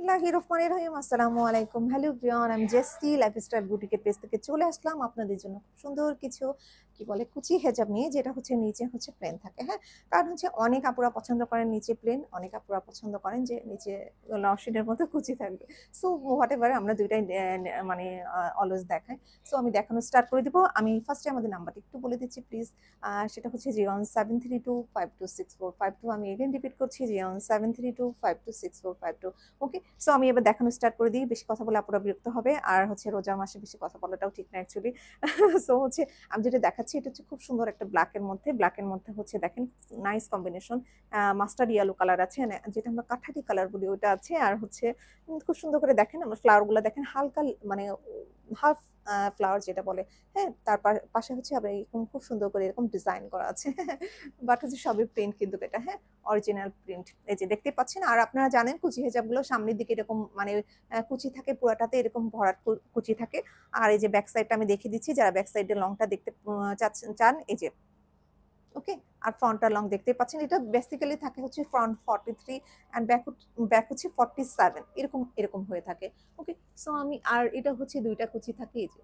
বিসমিল্লাহির রহমানির রহিম। আসসালামু আলাইকুম। হ্যালো এভরিওয়ান, আমি জেসি লাইফস্টাইল বুটিকের পেজ থেকে চলে আসলাম আপনাদের জন্য খুব সুন্দর কিছু কি বলে কুচি হেজাব নিয়ে, যেটা হচ্ছে নিচে হচ্ছে প্লেন থাকে। হ্যাঁ, কারণ হচ্ছে অনেক আপুরা পছন্দ করেন নিচে প্লেন, অনেক আপুরা পছন্দ করেন যে নিচে নওশিনের মতো কুচি থাকবে। সো হোয়াট এভার, আমরা দুইটাই মানে অলওয়েজ দেখাই। সো আমি দেখানো স্টার্ট করে দিব। আমি ফার্স্টে আমাদের নাম্বারটা একটু বলে দিচ্ছি প্লিজ। সেটা হচ্ছে 01732526452। আমি এগেন রিপিট করছি, 01732526452। ওকে, সো আমি এবার দেখানো স্টার্ট করে দিই। বেশি কথা বলে আপুরা বিরক্ত হবে, আর হচ্ছে রোজার মাসে বেশি কথা বলাটাও ঠিক না অ্যাকচুয়ালি। সো হচ্ছে আমি যেটা দেখাচ্ছি এটা হচ্ছে খুব সুন্দর একটা ব্ল্যাকের মধ্যে হচ্ছে দেখেন nice combination. Mustard yellow colour আছে, যেটা আমরা কাঠারি কালার বলি ওটা আছে। আর হচ্ছে খুব সুন্দর করে দেখেন আমার ফ্লাওয়ার গুলো দেখেন, হালকা মানে হাফ ফ্লাওয়ার যেটা বলে। হ্যাঁ, তার পাশে হচ্ছে আবার এরকম খুব সুন্দর করে এরকম ডিজাইন করা আছে। বাট হচ্ছে সবই প্রিন্ট কিন্তু এটা, হ্যাঁ, অরিজিনাল প্রিন্ট। এই যে দেখতে পাচ্ছেন। আর আপনারা জানেন কুচি হেজাবগুলো সামনের দিকে এরকম মানে কুচি থাকে, পুরাটাতে এরকম ভরাট কুচি থাকে। আর এই যে ব্যাক সাইডটা আমি দেখিয়ে দিচ্ছি, যারা ব্যাক সাইডের লংটা দেখতে চান এই যে। ওকে, আর ফ্রন্টটা লং দেখতে পাচ্ছেন। এটা বেসিক্যালি থাকে হচ্ছে ফ্রন্ট 43 অ্যান্ড ব্যাক হচ্ছে 47, এরকম এরকম হয়ে থাকে। ওকে, সো আমি আর এটা হচ্ছে দুইটা কুচি থাকে এই যে।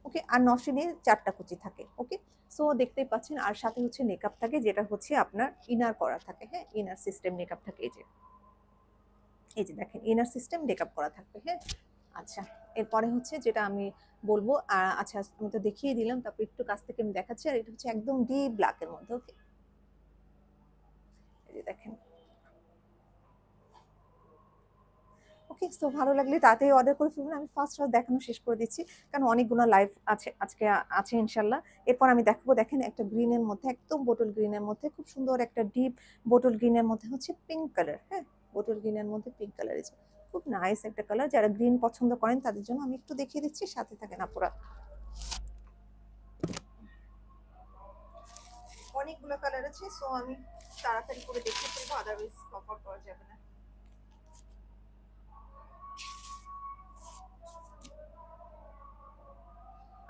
ওকে, আর নশিনের 4টা কুচি থাকে। ওকে, সো দেখতেই পাচ্ছেন। আর সাথে হচ্ছে মেকআপ থাকে, যেটা হচ্ছে আপনার ইনার করা থাকে। হ্যাঁ, ইনার সিস্টেম মেকআপ থাকে এই যে। এই যে দেখেন ইনার সিস্টেম মেকআপ করা থাকবে। হ্যাঁ, আচ্ছা, এরপরে হচ্ছে যেটা আমি বলবো, আচ্ছা আমি তো দেখিয়ে দিলাম, তারপর একটু কাছ থেকে আমি দেখাচ্ছি। আর এটা হচ্ছে একদম ডিপ ব্ল্যাকের মধ্যে। ওকে, এই যে দেখেন। ওকে, সো ভালো লাগলে তাড়াতাড়ি অর্ডার করে ফেলুন। আমি ফার্স্ট দেখানো শেষ করে দিচ্ছি, কারণ অনেকগুলো লাইভ আছে আজকে আছে ইনশাল্লাহ। এরপর আমি দেখাবো, দেখেন একটা গ্রিনের মধ্যে, একদম বোটল গ্রিনের মধ্যে খুব সুন্দর একটা ডিপ বোটল গ্রিনের মধ্যে হচ্ছে পিঙ্ক কালার। হ্যাঁ, বোটল গ্রিনের মধ্যে পিঙ্ক কালার, খুব নাইস একটা কালার। যারা গ্রিন পছন্দ করেন তাদের জন্য আমি একটু দেখিয়ে দিচ্ছি, সাথে থাকেন আপুরা। অনেকগুলো কালার আছে, সো আমি তাড়াতাড়ি করে দেখিয়ে ফেলবো, আদারওয়াইজ কভার করা যাবে না।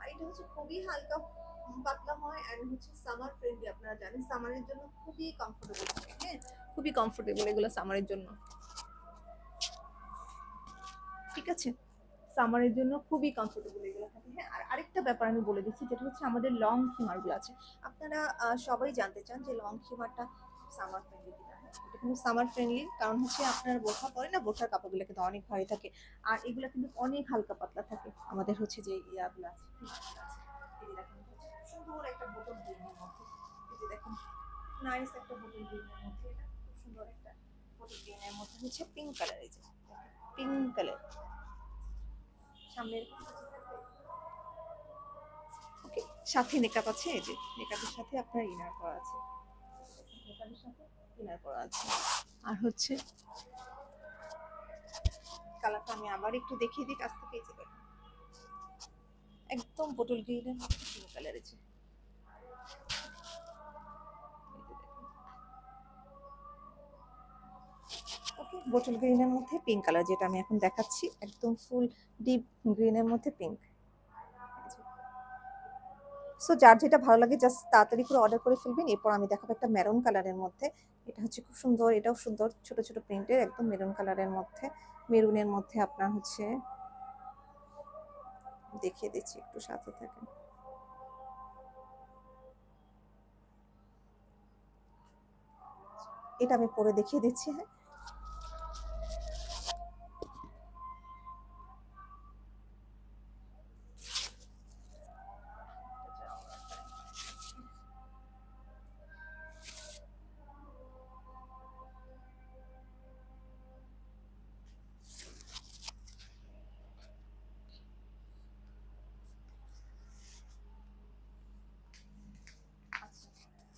আর এটা হচ্ছে খুবই হালকা পাতলা হয়, এন্ড হচ্ছে সামার ফ্রেন্ডলি। আপনারা জানেন সামারের জন্য খুবই কমফোর্টেবল থাকে। হ্যাঁ, খুবই কমফোর্টেবল এগুলো সামারের জন্য। ঠিক আছে, সামারের জন্য খুবই কমফোর্টেবল এগুলো থাকে। হ্যাঁ, আর আরেকটা ব্যাপার আমি বলে দিচ্ছি, যেটা হচ্ছে আমাদের লং খিমারগুলো আছে। আপনারা সবাই জানতে চান যে লং খিমারটা সামার ফ্রেন্ডলি কিনা। হ্যাঁ, এটা কিন্তু সামার ফ্রেন্ডলি, কারণ হচ্ছে আপনারা বোরখা পরে না, বোরখার কাপড়গুলো কিন্তু অনেক ভারী থাকে। আর এগুলো কিন্তু অনেক হালকা পাতলা থাকে। আমাদের হচ্ছে যে ইয়াগুলো আছে, এই যে দেখেন সুন্দর একটা বোতল গ্রিনের মধ্যে। এই যে দেখেন নাইস একটা বোতল গ্রিনের মধ্যে, এটা খুব সুন্দর একটা বোতল গ্রিনের মধ্যে হচ্ছে পিঙ্ক কালার। এই যে পিঙ্ক কালার সামনের। ওকে, সাথে মেকআপ আছে, এই যে মেকআপের সাথে আপনার ইনার করা আছে। মেকআপের সাথে ইনার করা আছে। আর হচ্ছে কালারটা আমি আবার একটু দেখিয়ে দিই কাছ থেকে। এই যে দেখেন একদম বোটল গ্রিনের মধ্যে পিঙ্ক কালার। এই যে ওকে, বোটল গ্রিনের মধ্যে পিঙ্ক কালার, যেটা আমি এখন দেখাচ্ছি একদম ফুল ডিপ গ্রিনের মধ্যে পিঙ্ক। সো যার যেটা ভালো লাগে জাস্ট তাড়াতাড়ি করে অর্ডার করে ফেলবেন। এরপর আমি দেখাবো একটা মেরুন কালারের মধ্যে। এটা হচ্ছে খুব সুন্দর, এটাও সুন্দর, ছোট ছোট প্রিন্টের, একদম মেরুন কালারের মধ্যে। মেরুনের মধ্যে আপনার হচ্ছে দেখিয়ে দিচ্ছি, একটু সাথে থাকেন। এটা আমি পরে দেখিয়ে দিচ্ছি। হ্যাঁ, আচ্ছা,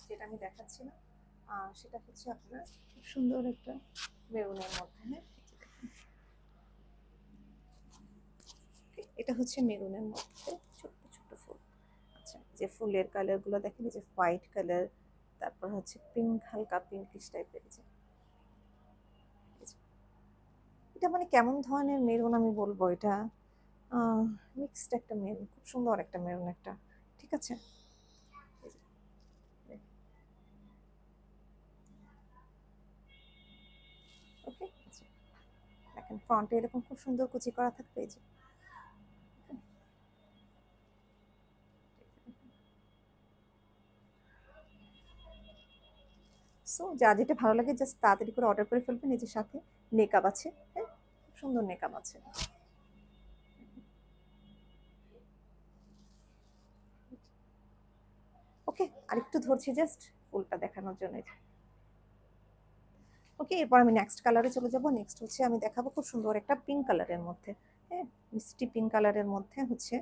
যেটা আমি দেখাচ্ছি না, সেটা হচ্ছে আপনার খুব সুন্দর একটা মেরুনের মধ্যে। হ্যাঁ, এটা হচ্ছে মেরুনের মধ্যে ছোট্ট ছোট্ট ফুল। আচ্ছা, যে ফুলের কালার গুলো দেখেন, যে হোয়াইট কালার, তারপর হচ্ছে পিঙ্ক, হালকা পিঙ্কিশ টাইপের। এটা মানে কেমন ধরনের মেরুন আমি বলবো, এটা মিক্সড একটা মেরুন, খুব সুন্দর একটা মেরুন একটা। ঠিক আছে, ওকে। দেখেন ফ্রন্টে এরকম খুব সুন্দর কুচি করা থাকবে এই যে। সো যার যেটা ভালো লাগে জাস্ট তাড়াতাড়ি করে অর্ডার করে ফেলবেন। নিজের সাথে নেকআপ আছে, হ্যাঁ খুব সুন্দর নেকআপ আছে। ওকে, আরেকটু ধরছি জাস্ট ফুলটা দেখানোর জন্য। ওকে, এরপর আমি নেক্সট কালারে চলে যাব। নেক্সট হচ্ছে আমি দেখাবো খুব সুন্দর একটা পিঙ্ক কালারের মধ্যে, হ্যাঁ মিষ্টি পিঙ্ক কালারের মধ্যে হচ্ছে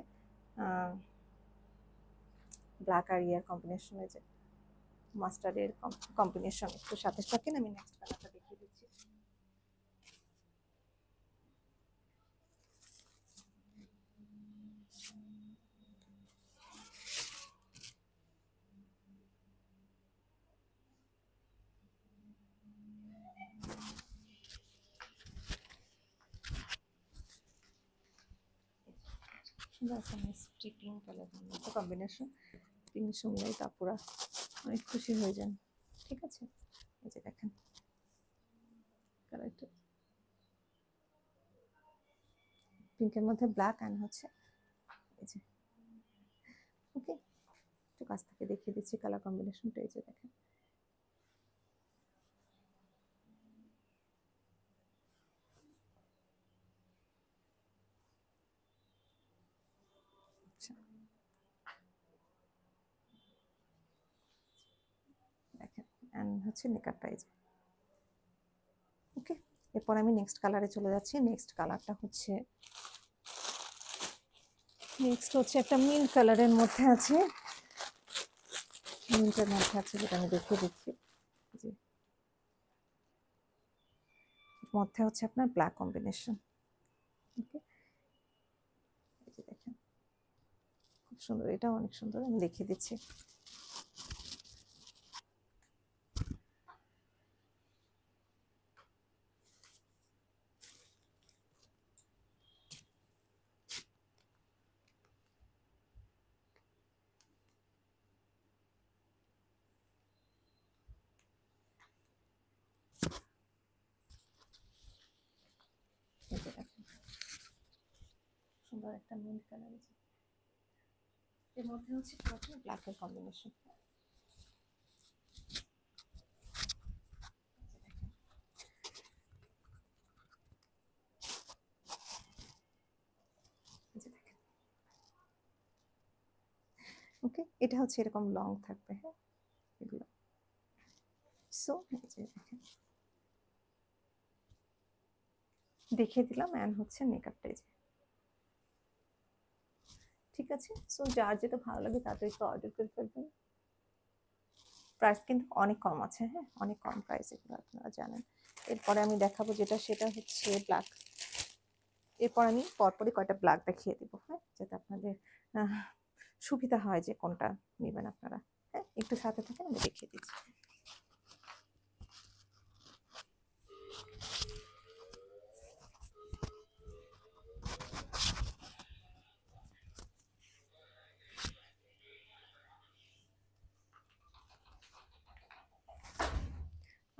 ব্ল্যাক আর ইয়ার কম্বিনেশন, যে মাস্টার্ডের কম্বিনেশন একটু সাথে থাকেন। আমি নেক্সট কালারটা দেখিয়ে দিচ্ছি। সুন্দর একটা মিষ্টি পিঙ্ক কালারের মধ্যে কম্বিনেশন, পিঙ্ক শুনলেই তা পুরা অনেক খুশি হয়ে যান। ঠিক আছে, এই যে দেখেন কালারটা পিঙ্কের মধ্যে ব্ল্যাক অ্যান্ড হচ্ছে এই যে। ওকে, একটু কাছ থেকে দেখিয়ে দিচ্ছি কালার কম্বিনেশনটা, এই যে দেখেন। আচ্ছা দেখেন, অ্যান্ড হচ্ছে মেকআপটা এই যে। ওকে, এরপর আমি নেক্সট কালারে চলে যাচ্ছি। নেক্সট কালারটা হচ্ছে একটা মিন্ট কালারের মধ্যে আছে, মিন্টের মধ্যে আছে যেটা আমি দেখিয়ে দিচ্ছি। জি, মধ্যে হচ্ছে আপনার ব্ল্যাক কম্বিনেশন। ওকে, এই যে দেখেন খুব সুন্দর, এটাও অনেক সুন্দর, আমি দেখিয়ে দিচ্ছি। এই যে দেখেন সুন্দর একটা মিন্ট কালার, এর মধ্যে হচ্ছে ব্ল্যাকের কম্বিনেশন। ওকে, এটা হচ্ছে এরকম লং থাকবে, হ্যাঁ এগুলো। সো এই যে দেখেন দেখিয়ে দিলাম, অ্যান্ড হচ্ছে মেকআপটা এই যে। ঠিক আছে, সো যার যেটা ভালো লাগে তাড়াতাড়ি একটু অর্ডার করে ফেলবেন। প্রাইস কিন্তু অনেক কম আছে, হ্যাঁ অনেক কম প্রাইস, এগুলো আপনারা জানেন। এরপরে আমি দেখাবো যেটা, সেটা হচ্ছে ব্ল্যাক। এরপর আমি পরপরই কয়টা ব্ল্যাক দেখিয়ে দিব, হ্যাঁ যাতে আপনাদের সুবিধা হয় যে কোনটা নেবেন আপনারা। হ্যাঁ একটু সাথে থাকেন, আমি দেখিয়ে দিচ্ছি।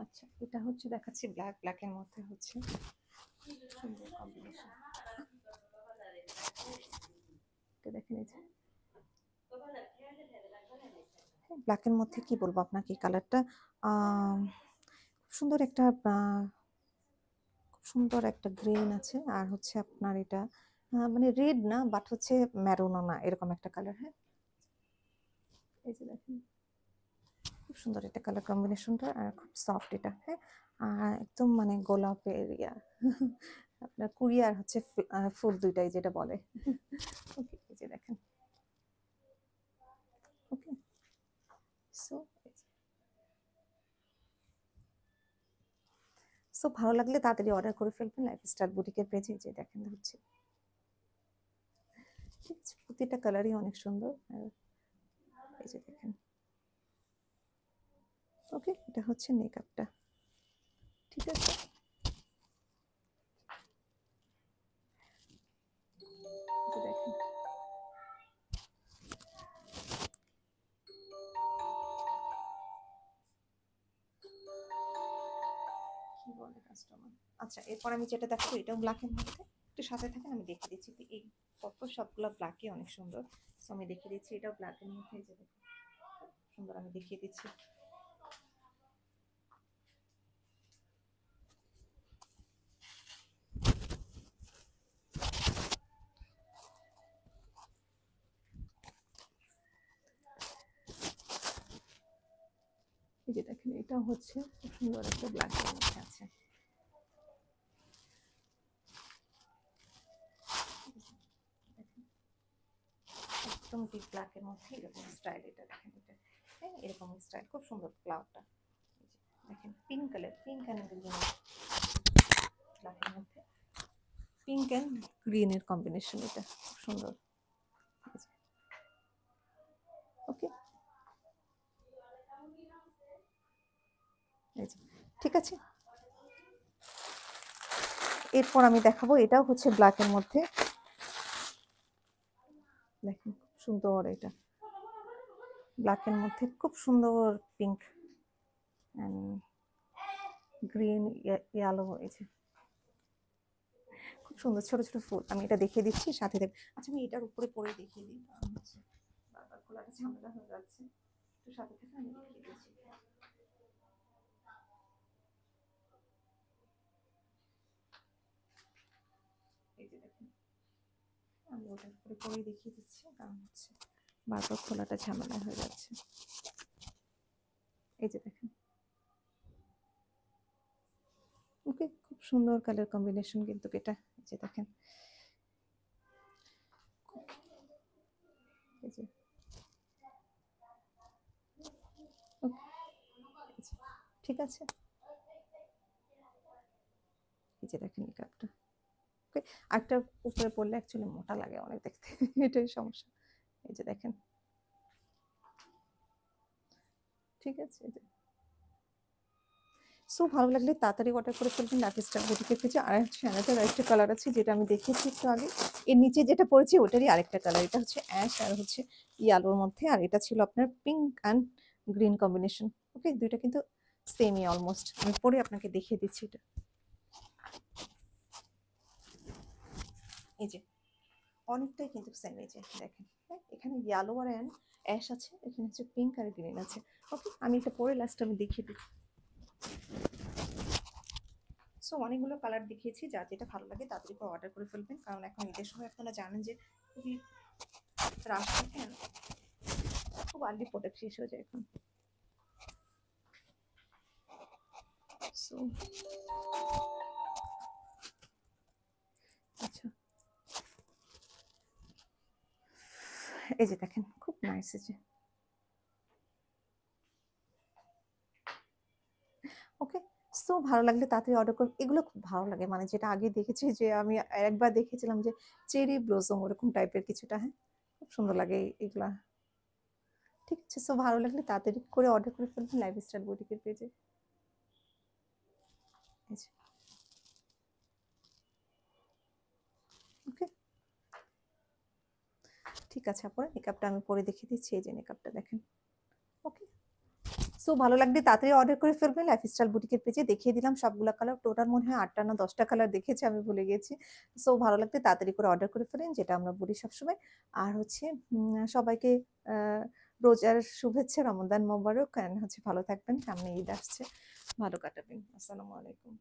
আচ্ছা, এটা হচ্ছে দেখাচ্ছি ব্ল্যাক, ব্ল্যাকের মধ্যে হচ্ছে সুন্দর কম্বিনেশন। দেখেন এই যে ব্ল্যাকের মধ্যে কি বলবো আপনাকে, কালারটা সুন্দর একটা খুব সুন্দর একটা গ্রিন আছে, আর হচ্ছে আপনার এটা মানে রেড না, বাট হচ্ছে ম্যারুনও না, এরকম একটা কালার। হ্যাঁ এই যে দেখেন খুব সুন্দর এটা কালার কম্বিনেশনটা, আর খুব সফট এটা। হ্যাঁ আর একদম মানে গোলাপের ইয়া আপনার কুড়ি আর হচ্ছে ফুল দুইটাই যেটা বলে। ওকে, এই যে দেখেন। ওকে, সো ভালো লাগলে তাড়াতাড়ি অর্ডার করে ফেলবেন লাইফস্টাইল বুটিকের পেজে। যে দেখেন হচ্ছে ঠিক আছে, প্রতিটা কালারই অনেক সুন্দর। এই যে দেখেন। ওকে, এটা হচ্ছে মেকআপটা। ঠিক আছে, দেখেন কি বলে কাস্টমার। আচ্ছা, এরপর আমি যেটা দেখাবো এটাও ব্ল্যাকের মধ্যে, একটু সাথে থাকেন আমি দেখিয়ে দিচ্ছি। এই পরপর সবগুলো ব্ল্যাকই অনেক সুন্দর। সো আমি দেখিয়ে দিচ্ছি, এটাও ব্ল্যাকের মধ্যে, এই যে দেখুন সুন্দর, আমি দেখিয়ে দিচ্ছি। এই যে দেখেন, এটা হচ্ছে খুব সুন্দর একটা ব্ল্যাকের মধ্যে আছে। একদম ডিপ ব্ল্যাকের মধ্যে এরকম স্টাইল, এটা দেখেন, এটা হ্যাঁ এরকম স্টাইল, খুব সুন্দর ফ্লাওয়ারটা। দেখেন pink colour, pink and green ব্ল্যাকের মধ্যে, পিঙ্ক অ্যান্ড গ্রিনের কম্বিনেশন, এটা খুব সুন্দর। ওকে, ঠিক আছে। এরপর আমি দেখাবো, এটাও হচ্ছে ব্ল্যাকের মধ্যে, দেখেন খুব সুন্দর, এটা ব্ল্যাকের মধ্যে খুব সুন্দর পিঙ্ক অ্যান্ড গ্রিন ইয়েলো হয়েছে, খুব সুন্দর ছোট ছোট ফুল। আমি এটা দেখিয়ে দিচ্ছি সাথে দেখ। আচ্ছা, আমি এটার উপরে পরে দেখিয়ে দিই, কারণ হচ্ছে বারবার খোলাটা ঝামেলা হয়ে যাচ্ছে, একটু সাথে থেকে আমি দেখিয়ে দিচ্ছি। এই যে দেখেন, আমি ওটার উপরে পরে দেখিয়ে দিচ্ছি, কারণ হচ্ছে বারবার খোলাটা ঝামেলা হয়ে যাচ্ছে। এই যে দেখেন, ওকে, খুব সুন্দর কালার কম্বিনেশন কিন্তু এটা। এই যে দেখেন, এই যে ঠিক আছে। এই যে দেখেন এই কাপটা, ওকে, আরেকটা উপরে পড়লে অ্যাকচুয়ালি মোটা লাগে অনেক দেখতে, এটাই সমস্যা। এই যে দেখেন, ঠিক আছে। এই যে সো ভালো লাগলে তাড়াতাড়ি অর্ডার করে ফেলবেন লাইফস্টাইল বুটিকের পেজে। আর হচ্ছে এনাদের আরেকটা কালার আছে যেটা আমি দেখিয়েছি একটু আগে, এর নিচে যেটা পড়েছি ওটারই আরেকটা কালার, এটা হচ্ছে অ্যাশ আর হচ্ছে ইয়ালোর মধ্যে, আর এটা ছিল আপনার পিঙ্ক অ্যান্ড গ্রিন কম্বিনেশন। ওকে, দুইটা কিন্তু সেমই অলমোস্ট। আমি পরে আপনাকে দেখিয়ে দিচ্ছি এটা। এই যে অনেকটাই কিন্তু সেম, এই যে দেখেন, হ্যাঁ এখানে ইয়েলো আর অ্যাশ আছে, এখানে হচ্ছে পিঙ্ক আর গ্রিন আছে। ওকে, আমি এটা পরে লাস্ট আমি দেখিয়ে দিচ্ছি। সো অনেকগুলো কালার দেখিয়েছি, যার যেটা ভালো লাগে তাড়াতাড়ি করে অর্ডার করে ফেলবেন, কারণ এখন ঈদের সময় আপনারা জানেন যে খুবই রাশ থাকে, খুব আর্লি প্রোডাক্ট শেষ হয়ে যায় এখন। সো আচ্ছা, এই যে দেখেন খুব নাইস, এই যে ওকে। সো ভালো লাগলে তাড়াতাড়ি অর্ডার করুন, এগুলো খুব ভালো লাগে, মানে যেটা আগে দেখেছি যে আমি একবার দেখেছিলাম যে চেরি ব্লসম ওরকম টাইপের কিছুটা, হ্যাঁ খুব সুন্দর লাগে এগুলা। ঠিক আছে, সো ভালো লাগলে তাড়াতাড়ি করে অর্ডার করে ফেলবেন লাইফস্টাইল বুটিকের পেজে। ওকে, ঠিক আছে, আপনার মেকআপটা আমি পরে দেখিয়ে দিচ্ছি। এই যে মেকআপটা দেখেন, ওকে। সো ভালো লাগলে তাড়াতাড়ি অর্ডার করে ফেলবেন লাইফস্টাইল বুটিকের পেজে। দেখিয়ে দিলাম সবগুলা কালার, টোটাল মনে হয় 8টা না 10টা কালার দেখেছি, আমি ভুলে গেছি। সো ভালো লাগলে তাড়াতাড়ি করে অর্ডার করে ফেলেন, যেটা আমরা বলি সবসময়। আর হচ্ছে সবাইকে রোজার শুভেচ্ছা, রমজান মোবারক, হচ্ছে ভালো থাকবেন, সামনে ঈদ আসছে, ভালো কাটাবেন। আসসালামু আলাইকুম।